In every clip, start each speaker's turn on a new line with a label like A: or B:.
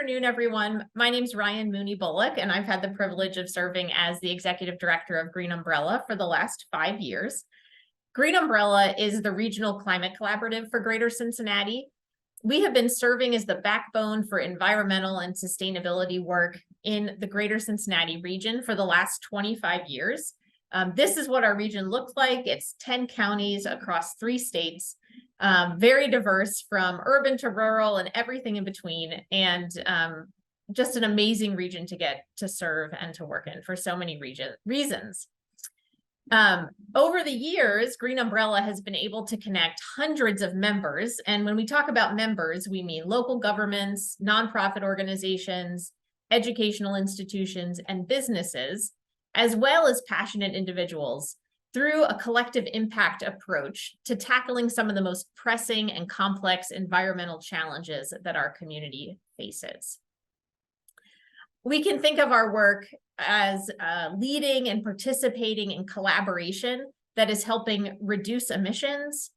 A: afternoon, everyone. My name is Ryan Mooney Bullock, and I've had the privilege of serving as the Executive Director of Green Umbrella for the last 5 years. Green Umbrella is the regional climate collaborative for Greater Cincinnati. We have been serving as the backbone for environmental and sustainability work in the Greater Cincinnati region for the last 25 years. This is what our region looks like. It's 10 counties across 3 states. Very diverse from urban to rural and everything in between, and just an amazing region to get to serve and to work in for so many reasons. Over the years, Green Umbrella has been able to connect hundreds of members, and when we talk about members, we mean local governments, nonprofit organizations, educational institutions, and businesses, as well as passionate individuals, through a collective impact approach to tackling some of the most pressing and complex environmental challenges that our community faces. We can think of our work as leading and participating in collaboration that is helping reduce emissions,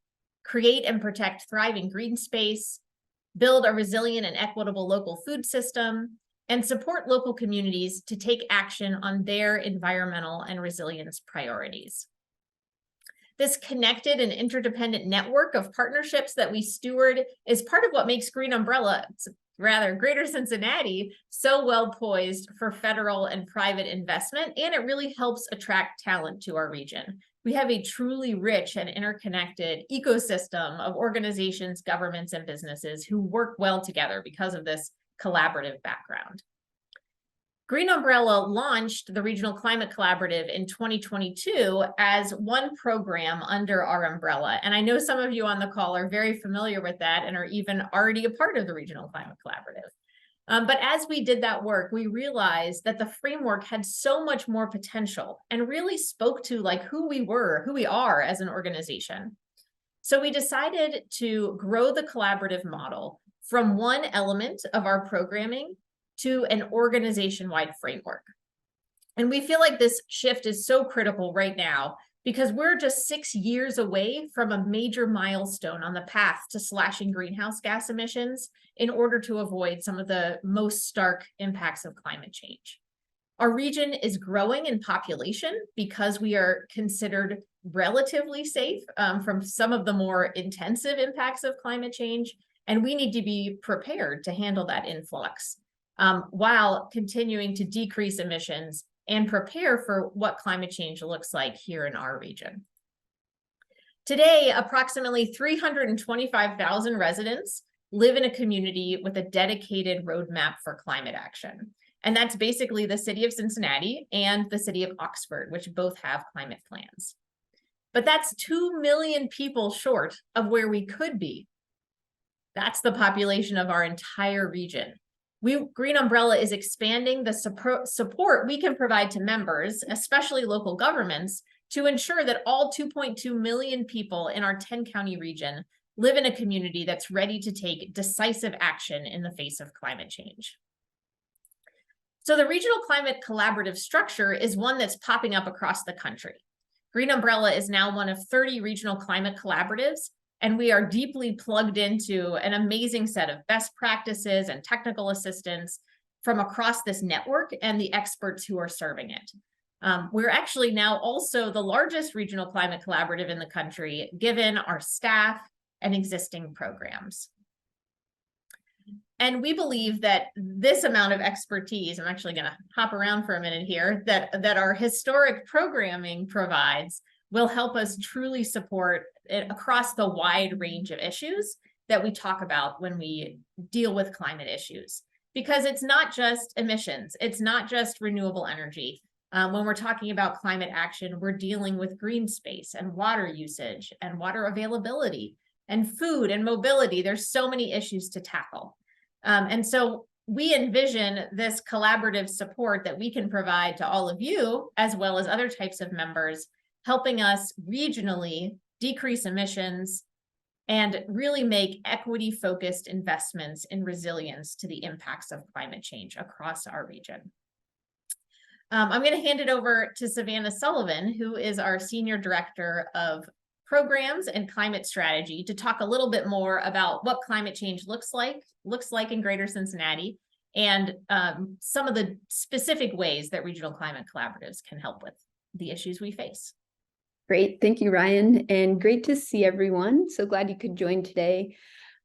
A: create and protect thriving green space, build a resilient and equitable local food system, and support local communities to take action on their environmental and resilience priorities. This connected and interdependent network of partnerships that we steward is part of what makes Green Umbrella, Greater Cincinnati, so well poised for federal and private investment, and it really helps attract talent to our region. We have a truly rich and interconnected ecosystem of organizations, governments, and businesses who work well together because of this collaborative background. Green Umbrella launched the Regional Climate Collaborative in 2022 as one program under our umbrella. And I know some of you on the call are very familiar with that and are even already a part of the Regional Climate Collaborative. But as we did that work, we realized that the framework had so much more potential and really spoke to who we are as an organization. So we decided to grow the collaborative model from one element of our programming to an organization-wide framework. And we feel like this shift is so critical right now because we're just 6 years away from a major milestone on the path to slashing greenhouse gas emissions in order to avoid some of the most stark impacts of climate change. Our region is growing in population because we are considered relatively safe from some of the more intensive impacts of climate change, and we need to be prepared to handle that influx, while continuing to decrease emissions and prepare for what climate change looks like here in our region. Today, approximately 325,000 residents live in a community with a dedicated roadmap for climate action. And that's basically the city of Cincinnati and the city of Oxford, which both have climate plans. But that's 2 million people short of where we could be. That's the population of our entire region. Green Umbrella is expanding the support we can provide to members, especially local governments, to ensure that all 2.2 million people in our 10-county region live in a community that's ready to take decisive action in the face of climate change. So the Regional Climate Collaborative structure is one that's popping up across the country. Green Umbrella is now one of 30 regional climate collaboratives, and we are deeply plugged into an amazing set of best practices and technical assistance from across this network and the experts who are serving it. We're actually now also the largest regional climate collaborative in the country, given our staff and existing programs. And we believe that this amount of expertise, I'm actually going to hop around for a minute here, that our historic programming provides will help us truly support it across the wide range of issues that we talk about when we deal with climate issues. Because it's not just emissions, it's not just renewable energy. When we're talking about climate action, we're dealing with green space and water usage and water availability and food and mobility. There's so many issues to tackle. And so we envision this collaborative support that we can provide to all of you, as well as other types of members, helping us regionally decrease emissions and really make equity-focused investments in resilience to the impacts of climate change across our region. I'm going to hand it over to Savannah Sullivan, who is our Senior Director of Programs and Climate Strategy, to talk a little bit more about what climate change looks like in Greater Cincinnati and some of the specific ways that regional climate collaboratives can help with the issues we face.
B: Great. Thank you, Ryan. And great to see everyone. So glad you could join today.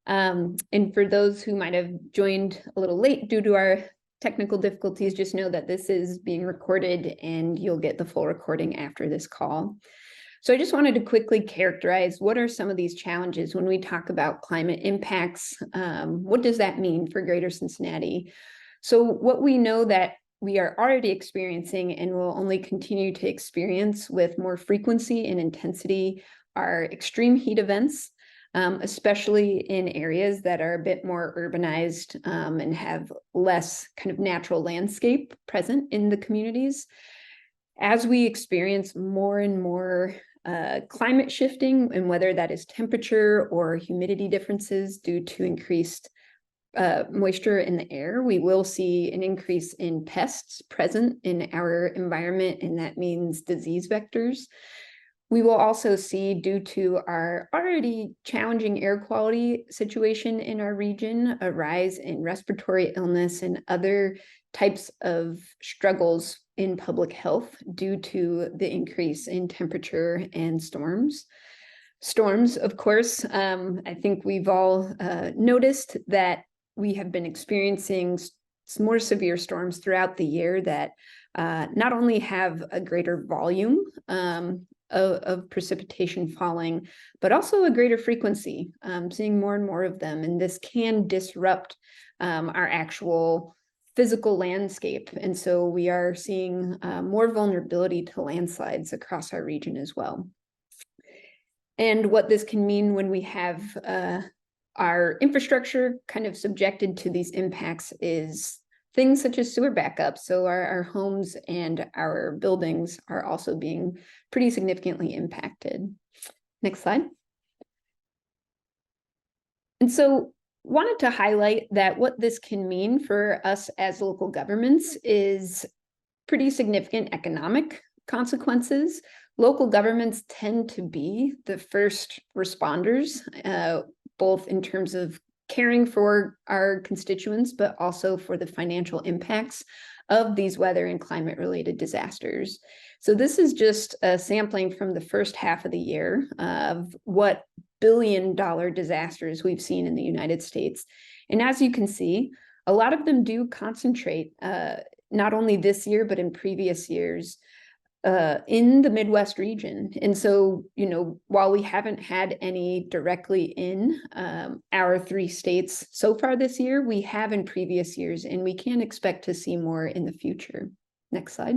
B: And for those who might have joined a little late due to our technical difficulties, just know that this is being recorded and you'll get the full recording after this call. So I just wanted to quickly characterize what are some of these challenges when we talk about climate impacts. What does that mean for Greater Cincinnati? So what we know that we are already experiencing and will only continue to experience with more frequency and intensity are extreme heat events, especially in areas that are a bit more urbanized and have less kind of natural landscape present in the communities. As we experience more and more climate shifting, and whether that is temperature or humidity differences due to increased moisture in the air, we will see an increase in pests present in our environment, and that means disease vectors. We will also see, due to our already challenging air quality situation in our region, a rise in respiratory illness and other types of struggles in public health due to the increase in temperature and storms. Storms, of course, I think we've all noticed that we have been experiencing more severe storms throughout the year that not only have a greater volume of precipitation falling, but also a greater frequency, seeing more and more of them. And this can disrupt our actual physical landscape. And so we are seeing more vulnerability to landslides across our region as well. And what this can mean when we have our infrastructure kind of subjected to these impacts is things such as sewer backups. So our homes and our buildings are also being pretty significantly impacted. Next slide. And so wanted to highlight that what this can mean for us as local governments is pretty significant economic consequences. Local governments tend to be the first responders, both in terms of caring for our constituents, but also for the financial impacts of these weather and climate related disasters. So this is just a sampling from the first half of the year of what billion-dollar disasters we've seen in the United States. And as you can see, a lot of them do concentrate not only this year, but in previous years in the Midwest region. And so, you know, while we haven't had any directly in our 3 states so far this year, we have in previous years, and we can expect to see more in the future. Next slide.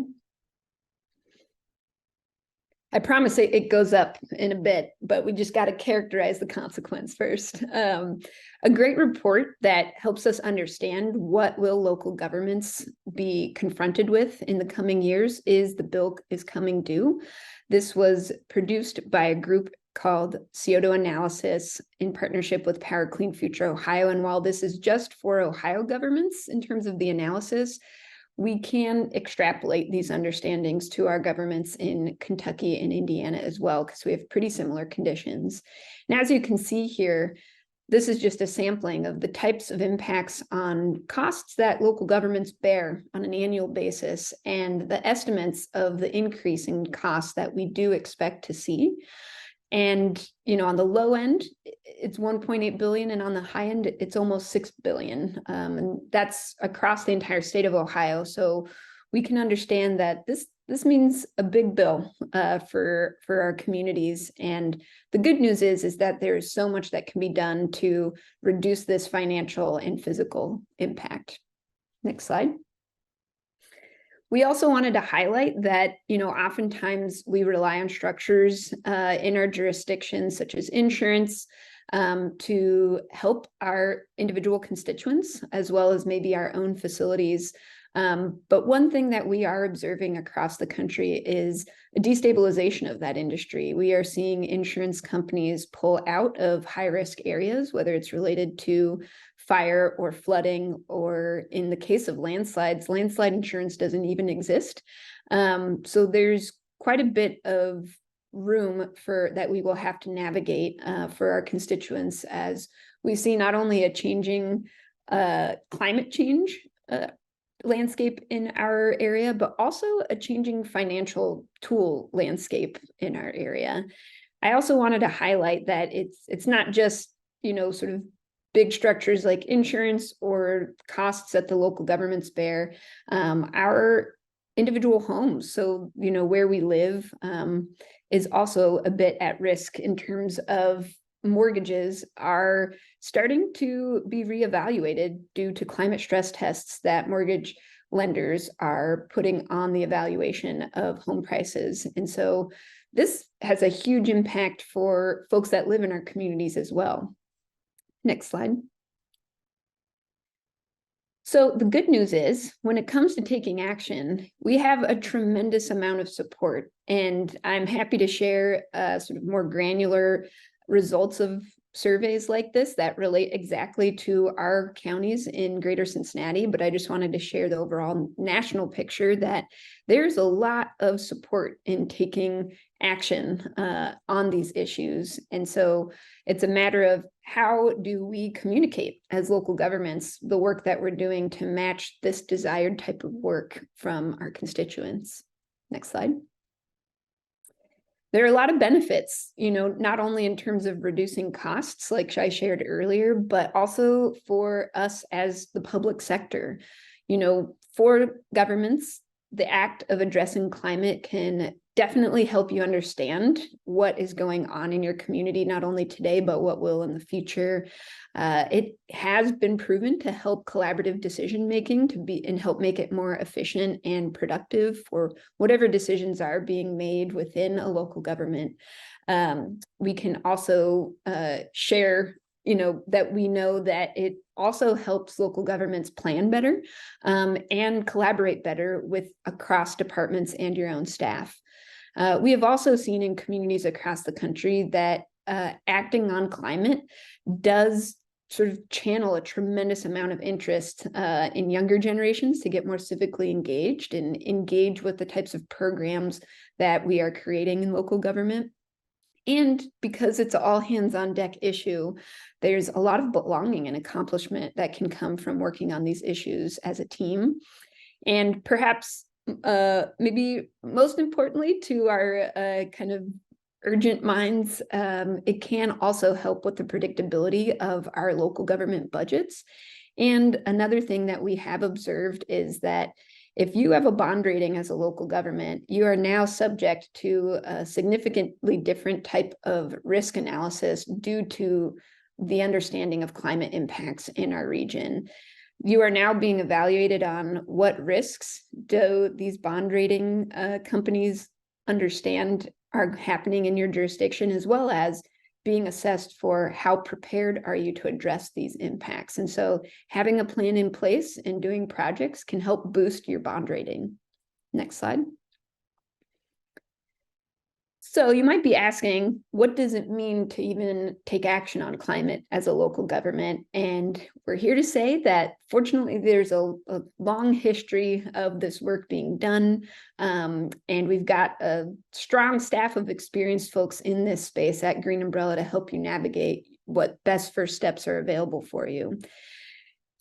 B: I promise it goes up in a bit, but we just got to characterize the consequence first. A great report that helps us understand what will local governments be confronted with in the coming years is The Bill is Coming Due. This was produced by a group called CO2 Analysis in partnership with Power Clean Future Ohio. And while this is just for Ohio governments in terms of the analysis, we can extrapolate these understandings to our governments in Kentucky and Indiana as well, because we have pretty similar conditions. And as you can see here, this is just a sampling of the types of impacts on costs that local governments bear on an annual basis, and the estimates of the increase in costs that we do expect to see. And, you know, on the low end, it's 1.8 billion, and on the high end, it's almost 6 billion. And that's across the entire state of Ohio. So we can understand that this means a big bill for our communities. And the good news is that there's so much that can be done to reduce this financial and physical impact. Next slide. We also wanted to highlight that, you know, oftentimes we rely on structures in our jurisdictions, such as insurance, to help our individual constituents, as well as maybe our own facilities. But one thing that we are observing across the country is a destabilization of that industry. We are seeing insurance companies pull out of high-risk areas, whether it's related to fire or flooding, or in the case of landslides, landslide insurance doesn't even exist. So there's quite a bit of room for that we will have to navigate for our constituents, as we see not only a changing climate change landscape in our area, but also a changing financial tool landscape in our area. I also wanted to highlight that it's not just, sort of big structures like insurance or costs that the local governments bear. Our individual homes, so where we live, is also a bit at risk in terms of mortgages are starting to be reevaluated due to climate stress tests that mortgage lenders are putting on the evaluation of home prices. And so this has a huge impact for folks that live in our communities as well. Next slide. So the good news is, when it comes to taking action, we have a tremendous amount of support, and I'm happy to share sort of more granular results of surveys like this that relate exactly to our counties in Greater Cincinnati. But I just wanted to share the overall national picture that there's a lot of support in taking action on these issues. And so it's a matter of, how do we communicate as local governments the work that we're doing to match this desired type of work from our constituents? Next slide. There are a lot of benefits, not only in terms of reducing costs, like I shared earlier, but also for us as the public sector. For governments, the act of addressing climate can definitely help you understand what is going on in your community, not only today, but what will in the future. It has been proven to help collaborative decision making and help make it more efficient and productive for whatever decisions are being made within a local government. We can also share that we know that it also helps local governments plan better and collaborate better with across departments and your own staff. We have also seen in communities across the country that acting on climate does sort of channel a tremendous amount of interest in younger generations to get more civically engaged and engage with the types of programs that we are creating in local government. And because it's an all hands on deck issue, there's a lot of belonging and accomplishment that can come from working on these issues as a team. And perhaps maybe most importantly to our kind of urgent minds, it can also help with the predictability of our local government budgets. And another thing that we have observed is that if you have a bond rating as a local government, you are now subject to a significantly different type of risk analysis due to the understanding of climate impacts in our region. You are now being evaluated on what risks do these bond rating companies understand are happening in your jurisdiction, as well as being assessed for how prepared are you to address these impacts. And so having a plan in place and doing projects can help boost your bond rating. Next slide. So you might be asking, what does it mean to even take action on climate as a local government? And we're here to say that fortunately, there's a long history of this work being done. And we've got a strong staff of experienced folks in this space at Green Umbrella to help you navigate what best first steps are available for you.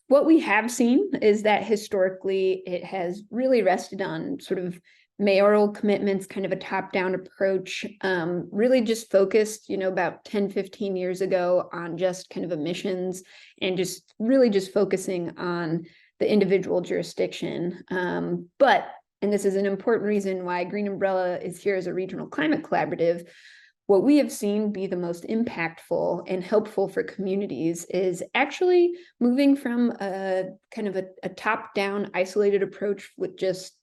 B: What we have seen is that historically, it has really rested on sort of mayoral commitments, kind of a top-down approach, really just focused, about 10, 15 years ago on just kind of emissions and just really just focusing on the individual jurisdiction. But, and this is an important reason why Green Umbrella is here as a regional climate collaborative, what we have seen be the most impactful and helpful for communities is actually moving from a kind of a top-down isolated approach with just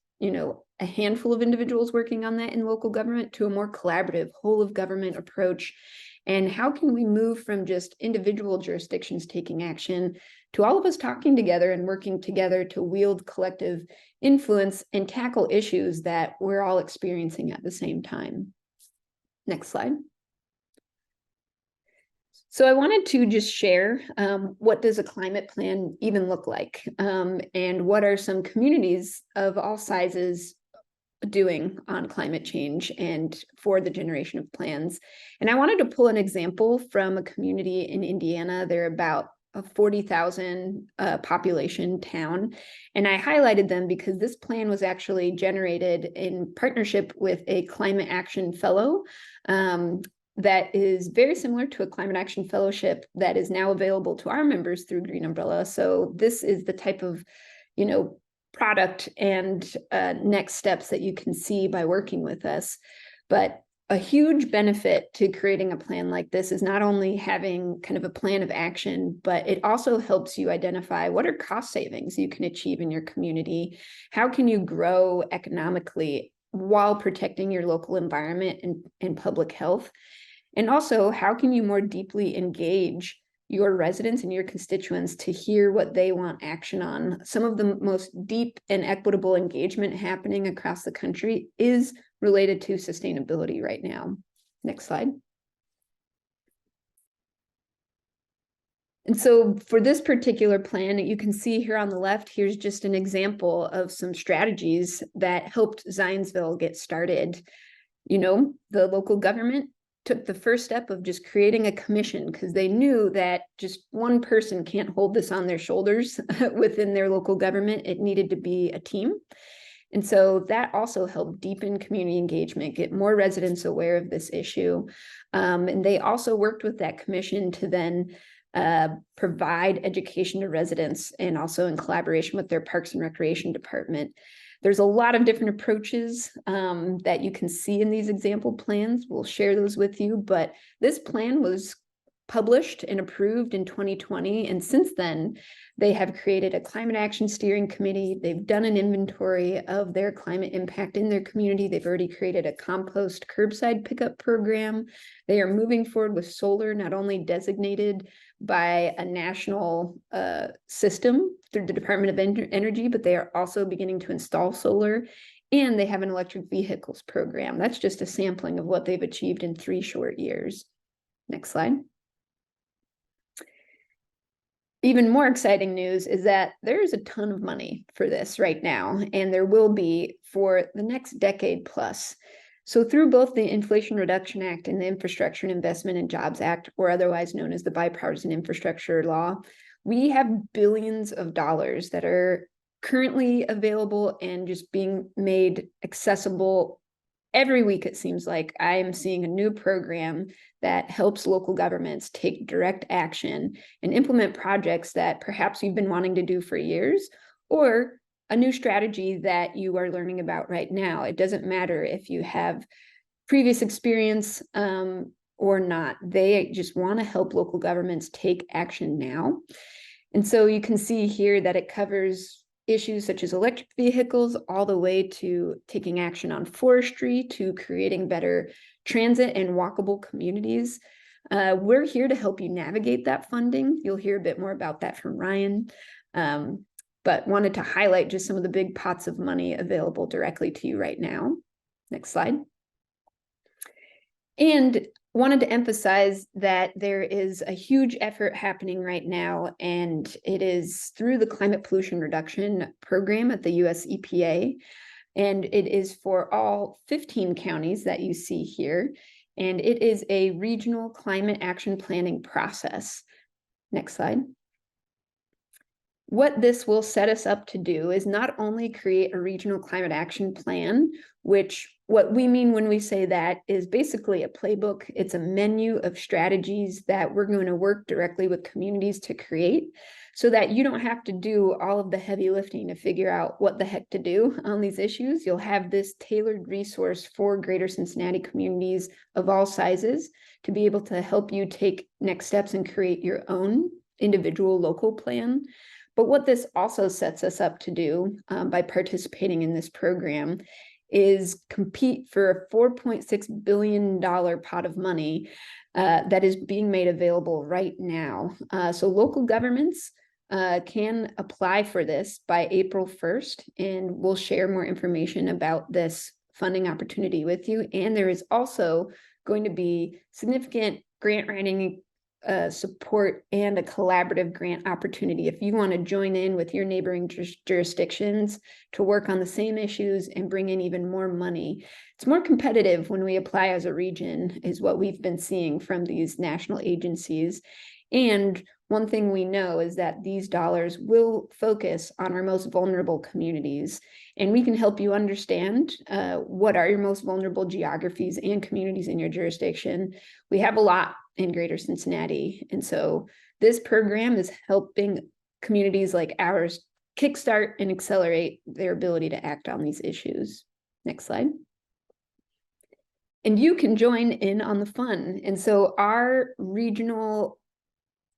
B: a handful of individuals working on that in local government to a more collaborative whole of government approach. And how can we move from just individual jurisdictions taking action to all of us talking together and working together to wield collective influence and tackle issues that we're all experiencing at the same time? Next slide. So I wanted to just share what does a climate plan even look like, and what are some communities of all sizes doing on climate change and for the generation of plans. And I wanted to pull an example from a community in Indiana. There are about a 40,000 population town. And I highlighted them because this plan was actually generated in partnership with a climate action fellow that is very similar to a climate action fellowship that is now available to our members through Green Umbrella. So this is the type of, product and next steps that you can see by working with us. But a huge benefit to creating a plan like this is not only having kind of a plan of action, but it also helps you identify what are cost savings you can achieve in your community. How can you grow economically while protecting your local environment and public health? And also, how can you more deeply engage your residents and your constituents to hear what they want action on? Some of the most deep and equitable engagement happening across the country is related to sustainability right now. Next slide. And so for this particular plan, you can see here on the left, here's just an example of some strategies that helped Zionsville get started. The local government took the first step of just creating a commission because they knew that just one person can't hold this on their shoulders within their local government. It needed to be a team. And so that also helped deepen community engagement, get more residents aware of this issue. And they also worked with that commission to then provide education to residents, and also in collaboration with their Parks and Recreation Department. There's a lot of different approaches that you can see in these example plans. We'll share those with you, but this plan was published and approved in 2020. And since then, they have created a climate action steering committee. They've done an inventory of their climate impact in their community. They've already created a compost curbside pickup program. They are moving forward with solar, not only designated by a national system through the Department of Energy, but they are also beginning to install solar, and they have an electric vehicles program. That's just a sampling of what they've achieved in 3 short years. Next slide. Even more exciting news is that there's a ton of money for this right now, and there will be for the next decade plus. So through both the Inflation Reduction Act and the Infrastructure and Investment and Jobs Act, or otherwise known as the Bipartisan Infrastructure Law, we have billions of dollars that are currently available and just being made accessible. Every week, it seems like I am seeing a new program that helps local governments take direct action and implement projects that perhaps you've been wanting to do for years, or a new strategy that you are learning about right now. It doesn't matter if you have previous experience or not. They just want to help local governments take action now. And so you can see here that it covers issues such as electric vehicles, all the way to taking action on forestry, to creating better transit and walkable communities. We're here to help you navigate that funding. You'll hear a bit more about that from Ryan, but wanted to highlight just some of the big pots of money available directly to you right now. Next slide. And wanted to emphasize that there is a huge effort happening right now, and it is through the Climate Pollution Reduction Program at the US EPA. And it is for all 15 counties that you see here. And it is a regional climate action planning process. Next slide. What this will set us up to do is not only create a regional climate action plan, which what we mean when we say that is basically a playbook. It's a menu of strategies that we're going to work directly with communities to create, so that you don't have to do all of the heavy lifting to figure out what the heck to do on these issues. You'll have this tailored resource for greater Cincinnati communities of all sizes to be able to help you take next steps and create your own individual local plan. But what this also sets us up to do by participating in this program is compete for a $4.6 billion pot of money that is being made available right now. So local governments can apply for this by April 1st, and we'll share more information about this funding opportunity with you. And there is also going to be significant grant writing support and a collaborative grant opportunity if you want to join in with your neighboring jurisdictions to work on the same issues and bring in even more money. It's more competitive when we apply as a region, is what we've been seeing from these national agencies. And one thing we know is that these dollars will focus on our most vulnerable communities, and we can help you understand what are your most vulnerable geographies and communities in your jurisdiction. We have a lot in Greater Cincinnati, and so this program is helping communities like ours kickstart and accelerate their ability to act on these issues. Next slide. And you can join in on the fun. And so our regional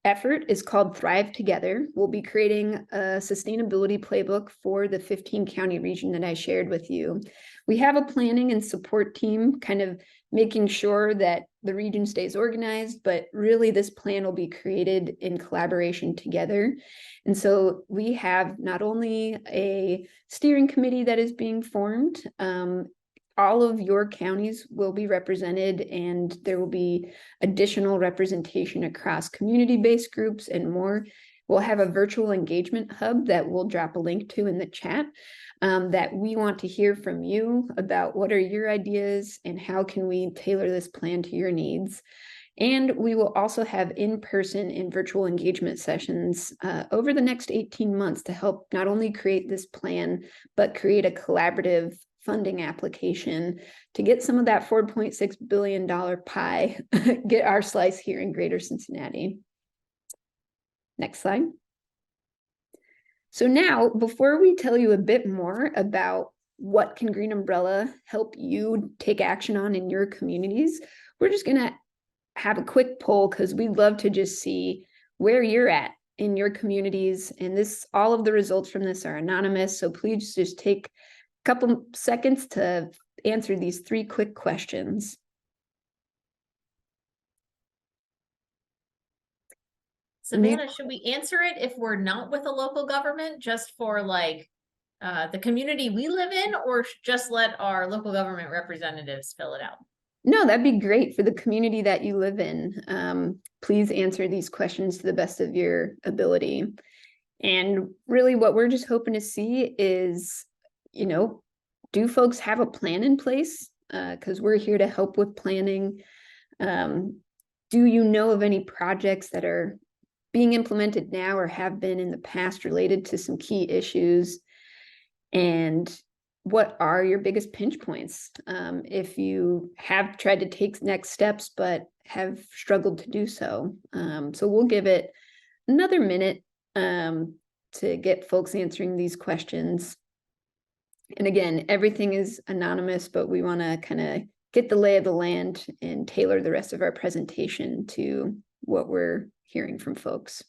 B: effort is called Thrive Together. We'll be creating a sustainability playbook for the 15 county region that I shared with you. We have a planning and support team kind of making sure that the region stays organized, but really this plan will be created in collaboration together. And so we have not only a steering committee that is being formed, all of your counties will be represented, and there will be additional representation across community-based groups and more. We'll have a virtual engagement hub that we'll drop a link to in the chat, that we want to hear from you about what are your ideas and how can we tailor this plan to your needs. And we will also have in-person and virtual engagement sessions over the next 18 months to help not only create this plan, but create a collaborative funding application to get some of that $4.6 billion pie, get our slice here in Greater Cincinnati. Next slide. So now, before we tell you a bit more about what can Green Umbrella help you take action on in your communities, we're just gonna have a quick poll because we'd love to just see where you're at in your communities. And all of the results from this are anonymous, so please just take couple seconds to answer these 3 quick questions.
A: Savannah, should we answer it if we're not with a local government, just for like the community we live in, or just let our local government representatives fill it out?
B: No, that'd be great for the community that you live in. Please answer these questions to the best of your ability. And really what we're just hoping to see is, do folks have a plan in place? Because we're here to help with planning. Do you know of any projects that are being implemented now or have been in the past related to some key issues? And what are your biggest pinch points? If you have tried to take next steps, but have struggled to do so. So we'll give it another minute to get folks answering these questions. And again, everything is anonymous, but we want to kind of get the lay of the land and tailor the rest of our presentation to what we're hearing from folks.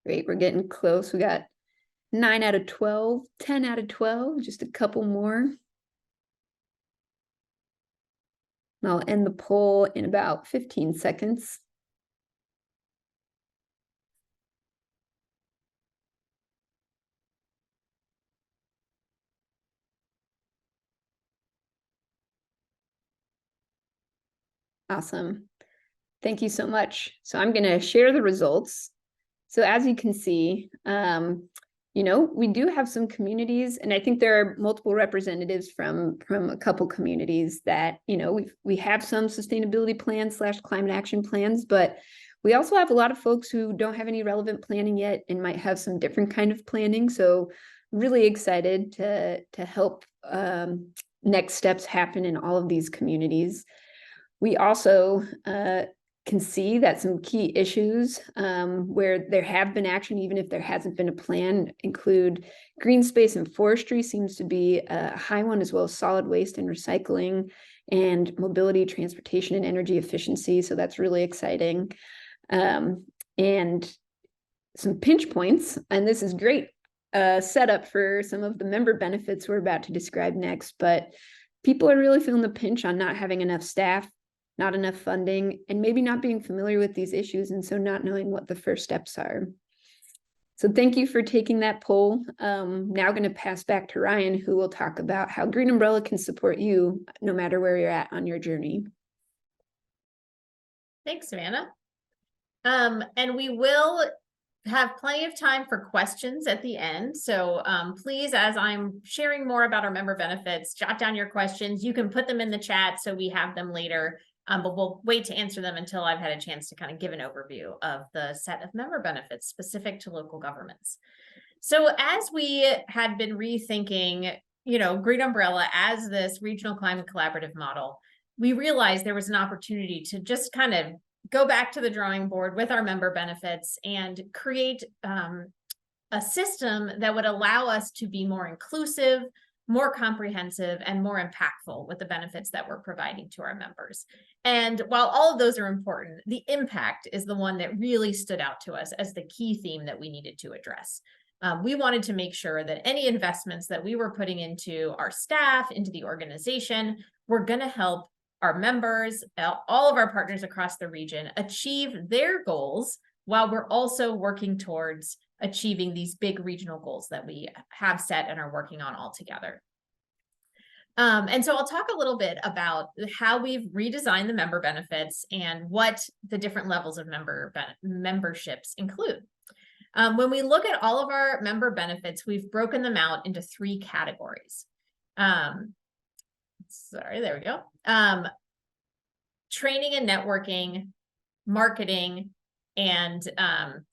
B: Great, we're getting close. We got 9 out of 12, 10 out of 12, just a couple more. I'll end the poll in about 15 seconds. Awesome. Thank you so much. So I'm going to share the results. So as you can see, we do have some communities, and I think there are multiple representatives from a couple communities that, we have some sustainability plans / climate action plans, but we also have a lot of folks who don't have any relevant planning yet and might have some different kind of planning. So really excited to help next steps happen in all of these communities. We also can see that some key issues where there have been action, even if there hasn't been a plan, include green space and forestry seems to be a high one, as well as solid waste and recycling, and mobility, transportation, and energy efficiency. So that's really exciting. And some pinch points, and this is great setup for some of the member benefits we're about to describe next, but people are really feeling the pinch on not having enough staff, not enough funding, and maybe not being familiar with these issues, and so not knowing what the first steps are. So thank you for taking that poll. Now going to pass back to Ryan, who will talk about how Green Umbrella can support you no matter where you're at on your journey.
A: Thanks, Savannah. And we will have plenty of time for questions at the end. So please, as I'm sharing more about our member benefits, jot down your questions. You can put them in the chat so we have them later, but we'll wait to answer them until I've had a chance to kind of give an overview of the set of member benefits specific to local governments. So as we had been rethinking, Green Umbrella as this regional climate collaborative model, we realized there was an opportunity to just kind of go back to the drawing board with our member benefits and create a system that would allow us to be more inclusive, more comprehensive, and more impactful with the benefits that we're providing to our members. And while all of those are important, the impact is the one that really stood out to us as the key theme that we needed to address. We wanted to make sure that any investments that we were putting into our staff, into the organization, were going to help our members, all of our partners across the region achieve their goals while we're also working towards achieving these big regional goals that we have set and are working on all together. And so I'll talk a little bit about how we've redesigned the member benefits and what the different levels of memberships include. When we look at all of our member benefits, we've broken them out into 3 categories. Sorry, there we go. Training and networking, marketing, and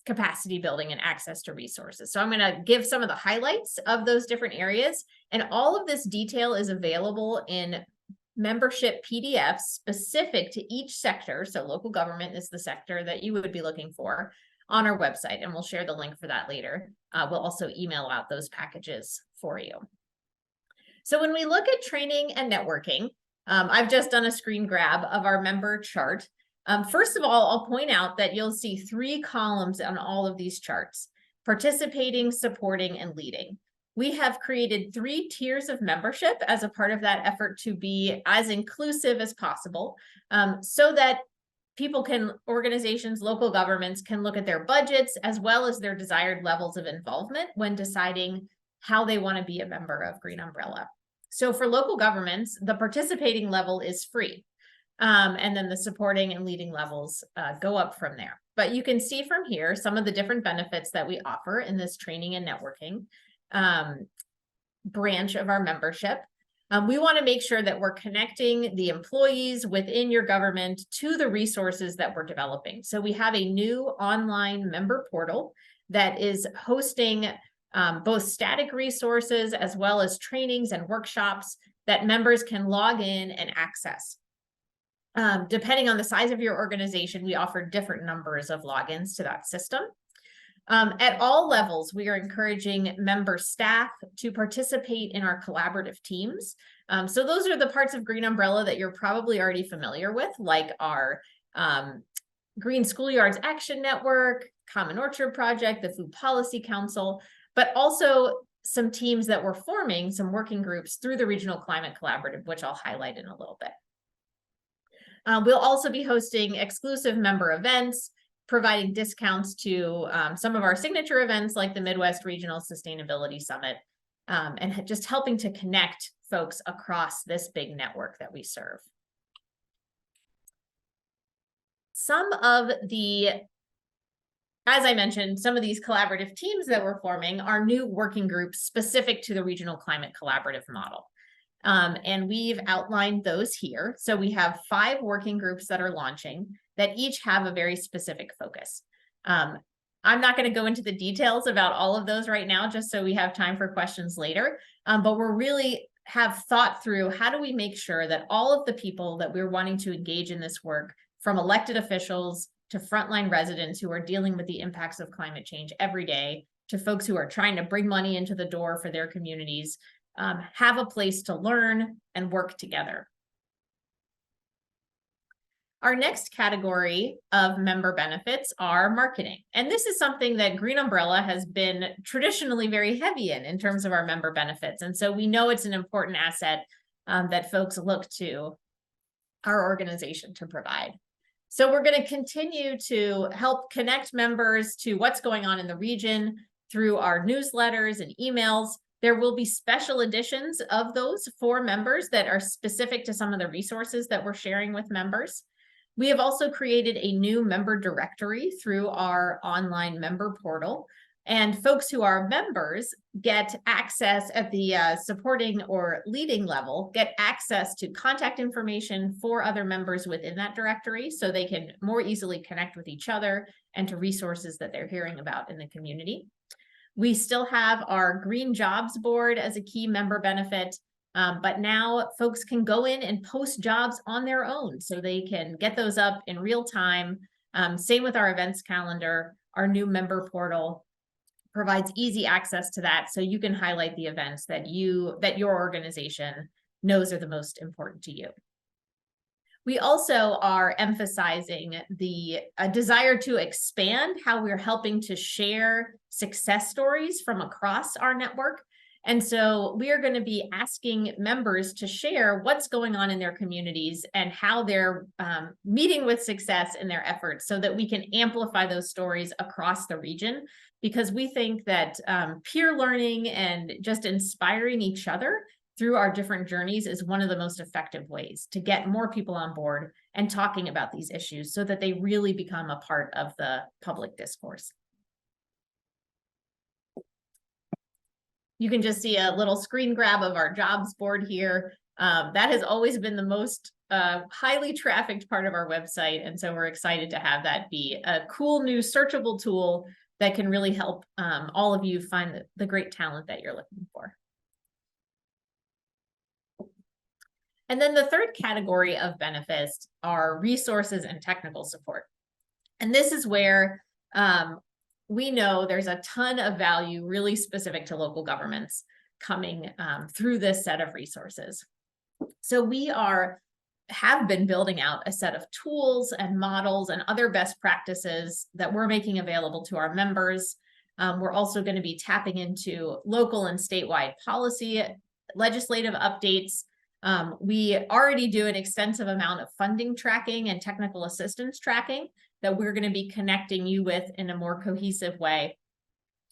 A: capacity building and access to resources. So I'm going to give some of the highlights of those different areas. And all of this detail is available in membership PDFs specific to each sector. So local government is the sector that you would be looking for on our website. And we'll share the link for that later. We'll also email out those packages for you. So when we look at training and networking, I've just done a screen grab of our member chart. First of all, I'll point out that you'll see 3 columns on all of these charts: participating, supporting, and leading. We have created 3 tiers of membership as a part of that effort to be as inclusive as possible, so that organizations, local governments can look at their budgets as well as their desired levels of involvement when deciding how they want to be a member of Green Umbrella. So for local governments, the participating level is free. And then the supporting and leading levels go up from there. But you can see from here some of the different benefits that we offer in this training and networking branch of our membership. We want to make sure that we're connecting the employees within your government to the resources that we're developing. So we have a new online member portal that is hosting both static resources as well as trainings and workshops that members can log in and access. Depending on the size of your organization, we offer different numbers of logins to that system. At all levels, we are encouraging member staff to participate in our collaborative teams. So those are the parts of Green Umbrella that you're probably already familiar with, like our Green Schoolyards Action Network, Common Orchard Project, the Food Policy Council, but also some teams that we're forming, some working groups through the Regional Climate Collaborative, which I'll highlight in a little bit. We'll also be hosting exclusive member events, providing discounts to some of our signature events like the Midwest Regional Sustainability Summit, and just helping to connect folks across this big network that we serve. As I mentioned, some of these collaborative teams that we're forming are new working groups specific to the Regional Climate Collaborative model. And we've outlined those here. So we have 5 working groups that are launching that each have a very specific focus. I'm not going to go into the details about all of those right now, just so we have time for questions later. But we're really have thought through how do we make sure that all of the people that we're wanting to engage in this work, from elected officials to frontline residents who are dealing with the impacts of climate change every day, to folks who are trying to bring money into the door for their communities, have a place to learn and work together. Our next category of member benefits are marketing. And this is something that Green Umbrella has been traditionally very heavy in terms of our member benefits. And so we know it's an important asset that folks look to our organization to provide. So we're going to continue to help connect members to what's going on in the region through our newsletters and emails. There will be special editions of those for members that are specific to some of the resources that we're sharing with members. We have also created a new member directory through our online member portal. And folks who are members get access at the supporting or leading level, get access to contact information for other members within that directory so they can more easily connect with each other and to resources that they're hearing about in the community. We still have our Green Jobs Board as a key member benefit, but now folks can go in and post jobs on their own so they can get those up in real time. Same with our events calendar. Our new member portal provides easy access to that so you can highlight the events that your organization knows are the most important to you. We also are emphasizing the desire to expand how we're helping to share success stories from across our network. And so we are going to be asking members to share what's going on in their communities and how they're meeting with success in their efforts so that we can amplify those stories across the region, because we think that peer learning and just inspiring each other through our different journeys is one of the most effective ways to get more people on board and talking about these issues so that they really become a part of the public discourse. You can just see a little screen grab of our jobs board here. That has always been the most highly trafficked part of our website. And so we're excited to have that be a cool new searchable tool that can really help all of you find the great talent that you're looking for. And then the third category of benefits are resources and technical support. And this is where we know there's a ton of value really specific to local governments coming through this set of resources. So we have been building out a set of tools and models and other best practices that we're making available to our members. We're also going to be tapping into local and statewide policy, legislative updates. We already do an extensive amount of funding tracking and technical assistance tracking that we're going to be connecting you with in a more cohesive way.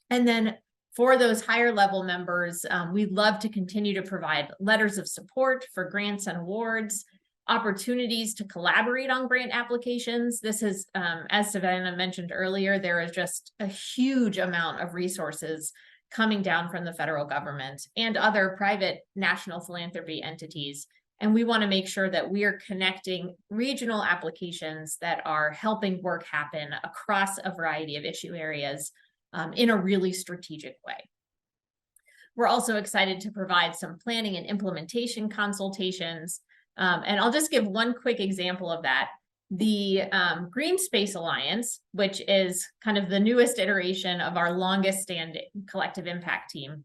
A: And then for those higher level members, we'd love to continue to provide letters of support for grants and awards, opportunities to collaborate on grant applications. This is, as Savannah mentioned earlier, there is just a huge amount of resources coming down from the federal government and other private national philanthropy entities. And we want to make sure that we are connecting regional applications that are helping work happen across a variety of issue areas in a really strategic way. We're also excited to provide some planning and implementation consultations. And I'll just give one quick example of that. The Green Space Alliance, which is kind of the newest iteration of our longest standing collective impact team,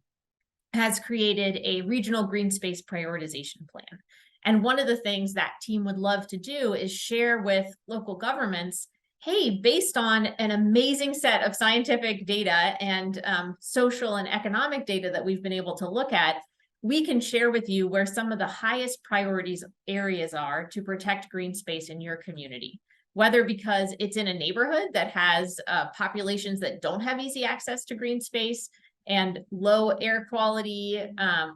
A: has created a regional green space prioritization plan. And one of the things that team would love to do is share with local governments, hey, based on an amazing set of scientific data and social and economic data that we've been able to look at, we can share with you where some of the highest priorities areas are to protect green space in your community, whether because it's in a neighborhood that has populations that don't have easy access to green space and low air quality,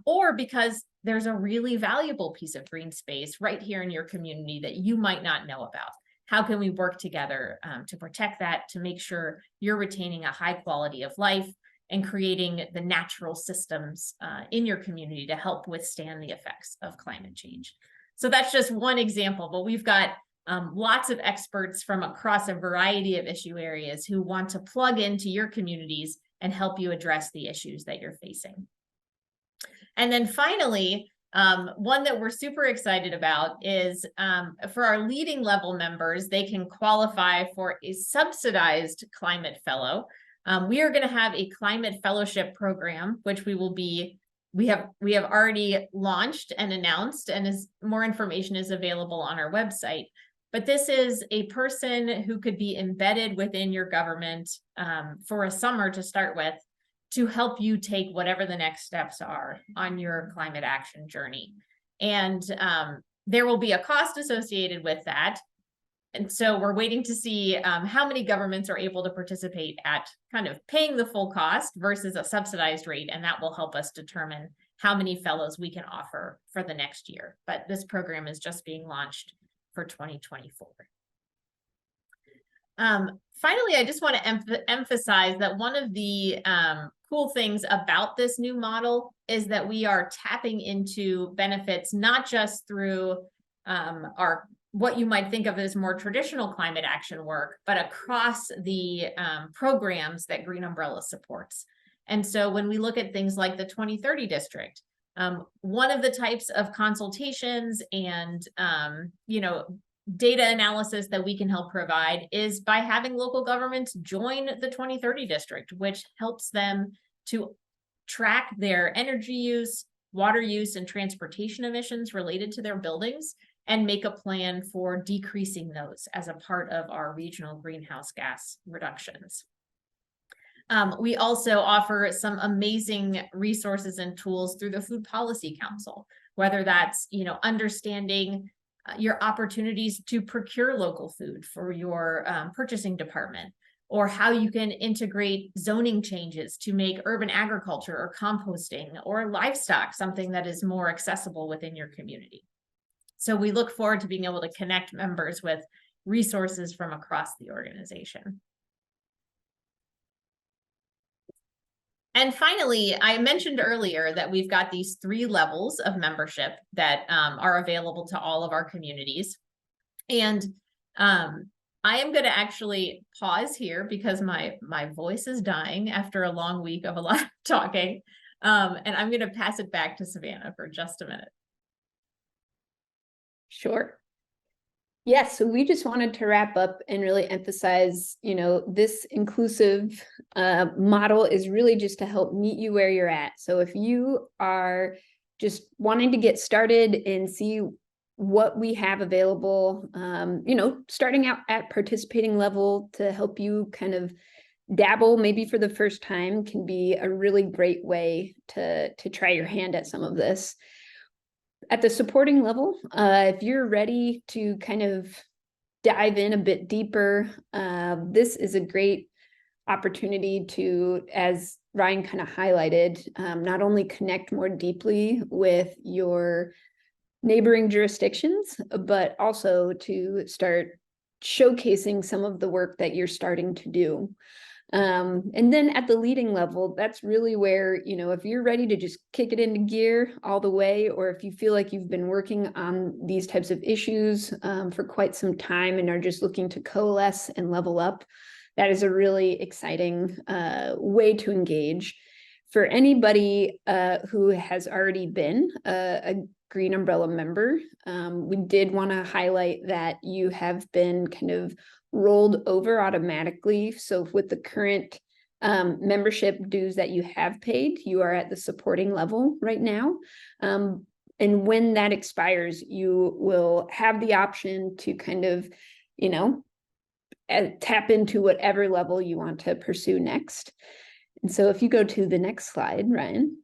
A: or because there's a really valuable piece of green space right here in your community that you might not know about. How can we work together to protect that, to make sure you're retaining a high quality of life and creating the natural systems in your community to help withstand the effects of climate change? So that's just one example, but we've got lots of experts from across a variety of issue areas who want to plug into your communities and help you address the issues that you're facing. And then finally, one that we're super excited about is for our leading level members, they can qualify for a subsidized climate fellow. We are going to have a climate fellowship program, which we have already launched and announced, and more information is available on our website. But this is a person who could be embedded within your government for a summer to start with, to help you take whatever the next steps are on your climate action journey. And there will be a cost associated with that. And so we're waiting to see how many governments are able to participate at kind of paying the full cost versus a subsidized rate. And that will help us determine how many fellows we can offer for the next year. But this program is just being launched for 2024. Finally, I just want to emphasize that one of the cool things about this new model is that we are tapping into benefits, not just through our what you might think of as more traditional climate action work, but across the programs that Green Umbrella supports. And so when we look at things like the 2030 district, one of the types of consultations and data analysis that we can help provide is by having local governments join the 2030 district, which helps them to track their energy use, water use, and transportation emissions related to their buildings, and make a plan for decreasing those as a part of our regional greenhouse gas reductions. We also offer some amazing resources and tools through the Food Policy Council, whether that's understanding your opportunities to procure local food for your purchasing department, or how you can integrate zoning changes to make urban agriculture or composting or livestock something that is more accessible within your community. So we look forward to being able to connect members with resources from across the organization. And finally, I mentioned earlier that we've got these 3 levels of membership that are available to all of our communities. And I am going to actually pause here because my voice is dying after a long week of a lot of talking. And I'm going to pass it back to Savannah for just a minute.
B: Sure. Yes, so we just wanted to wrap up and really emphasize, this inclusive model is really just to help meet you where you're at. So if you are just wanting to get started and see what we have available, starting out at participating level to help you kind of dabble maybe for the first time can be a really great way to try your hand at some of this. At the supporting level, if you're ready to kind of dive in a bit deeper, this is a great opportunity to, as Ryan kind of highlighted, not only connect more deeply with your neighboring jurisdictions, but also to start showcasing some of the work that you're starting to do. And then at the leading level, that's really where, if you're ready to just kick it into gear all the way, or if you feel like you've been working on these types of issues for quite some time and are just looking to coalesce and level up, that is a really exciting way to engage. For anybody who has already been a Green Umbrella member, we did want to highlight that you have been kind of rolled over automatically. So with the current membership dues that you have paid, you are at the supporting level right now. And when that expires, you will have the option to kind of, tap into whatever level you want to pursue next. And so if you go to the next slide, Ryan.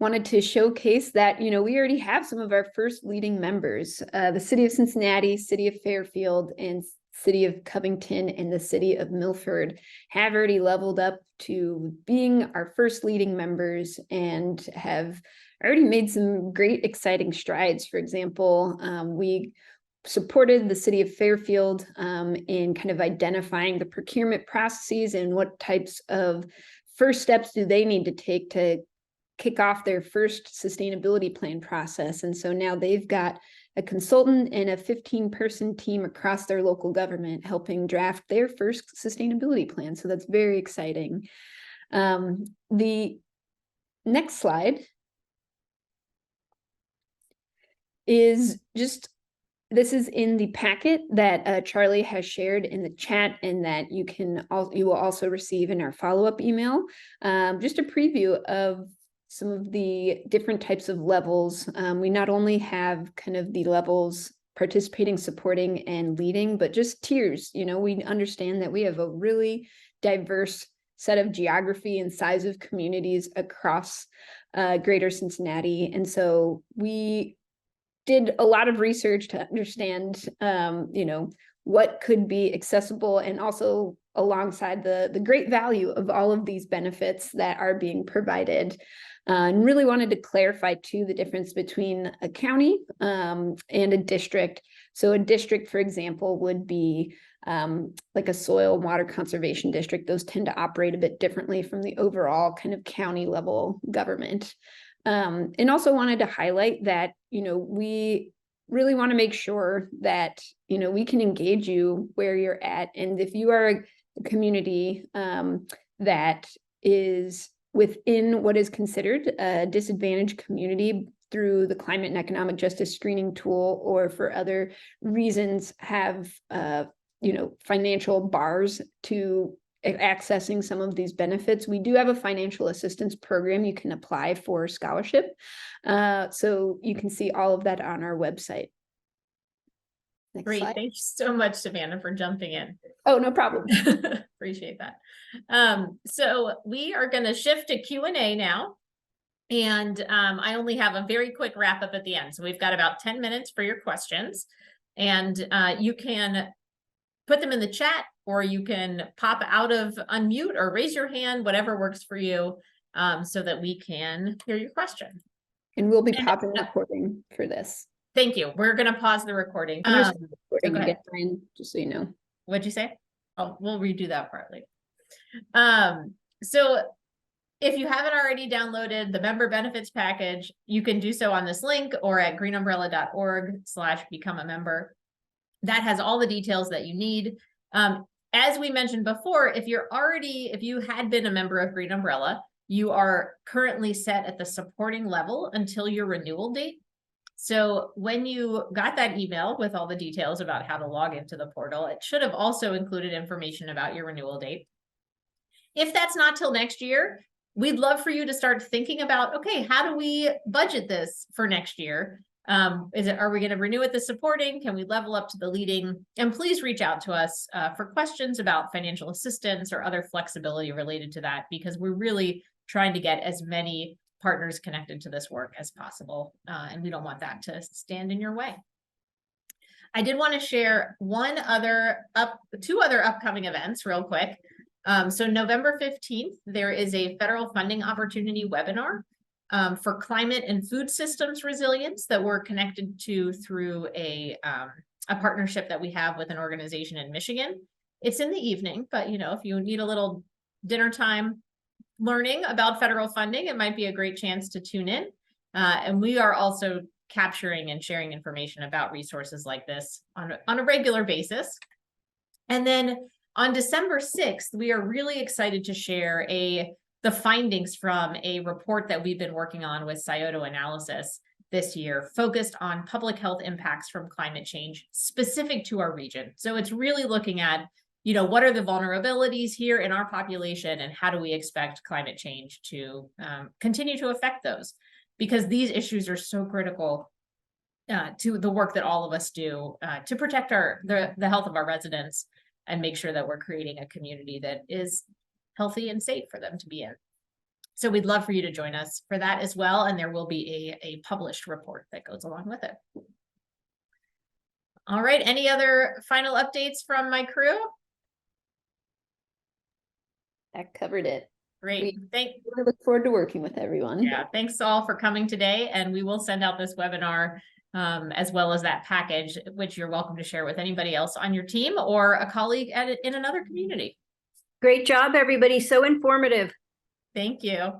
B: Wanted to showcase that, we already have some of our first leading members. The City of Cincinnati, City of Fairfield, and City of Covington and the City of Milford have already leveled up to being our first leading members and have already made some great, exciting strides. For example, we supported the City of Fairfield in kind of identifying the procurement processes and what types of first steps do they need to take to kick off their first sustainability plan process. And so now they've got a consultant and a 15-person team across their local government helping draft their first sustainability plan. So that's very exciting. The next slide is just, this is in the packet that Charlie has shared in the chat and that you will also receive in our follow-up email. Just a preview of some of the different types of levels. We not only have kind of the levels participating, supporting, and leading, but just tiers. We understand that we have a really diverse set of geography and size of communities across greater Cincinnati. And so we did a lot of research to understand, what could be accessible, and also alongside the great value of all of these benefits that are being provided. And really wanted to clarify too the difference between a county and a district. So a district, for example, would be like a soil and water conservation district. Those tend to operate a bit differently from the overall kind of county level government. And also wanted to highlight that, we really want to make sure that, we can engage you where you're at. And if you are a community that is within what is considered a disadvantaged community through the climate and economic justice screening tool, or for other reasons have, financial bars to accessing some of these benefits, we do have a financial assistance program you can apply for scholarship. So you can see all of that on our website. Next
A: Great.
B: slide.
A: Thank you so much, Savannah, for jumping in.
B: Oh, no problem.
A: Appreciate that. So we are going to shift to Q&A now. And I only have a very quick wrap up at the end. So we've got about 10 minutes for your questions. And you can put them in the chat, or you can pop out of unmute or raise your hand, whatever works for you, so that we can hear your question.
B: And we'll be popping recording for this.
A: Thank you. We're going to pause the recording.
B: Recording again, Ryan, just so you know.
A: What'd you say? Oh, we'll redo that partly. So if you haven't already downloaded the member benefits package, you can do so on this link or at greenumbrella.org/become a member. That has all the details that you need. As we mentioned before, if you had been a member of Green Umbrella, you are currently set at the supporting level until your renewal date. So when you got that email with all the details about how to log into the portal, it should have also included information about your renewal date. If that's not till next year, we'd love for you to start thinking about, okay, how do we budget this for next year? Are we going to renew at the supporting? Can we level up to the leading? And please reach out to us for questions about financial assistance or other flexibility related to that, because we're really trying to get as many partners connected to this work as possible. And we don't want that to stand in your way. I did want to share two other upcoming events real quick. So November 15th, there is a federal funding opportunity webinar for climate and food systems resilience that we're connected to through a partnership that we have with an organization in Michigan. It's in the evening, but if you need a little dinner time learning about federal funding, it might be a great chance to tune in. And we are also capturing and sharing information about resources like this on a regular basis. And then on December 6th, we are really excited to share the findings from a report that we've been working on with Scioto Analysis this year, focused on public health impacts from climate change specific to our region. So it's really looking at, what are the vulnerabilities here in our population, and how do we expect climate change to continue to affect those? Because these issues are so critical to the work that all of us do to protect the health of our residents and make sure that we're creating a community that is healthy and safe for them to be in. So we'd love for you to join us for that as well. And there will be a published report that goes along with it. All right. Any other final updates from my crew?
B: That covered it.
A: Great.
B: I look forward to working with everyone.
A: Yeah. Thanks all for coming today. And we will send out this webinar as well as that package, which you're welcome to share with anybody else on your team or a colleague in another community.
C: Great job, everybody. So informative.
A: Thank you.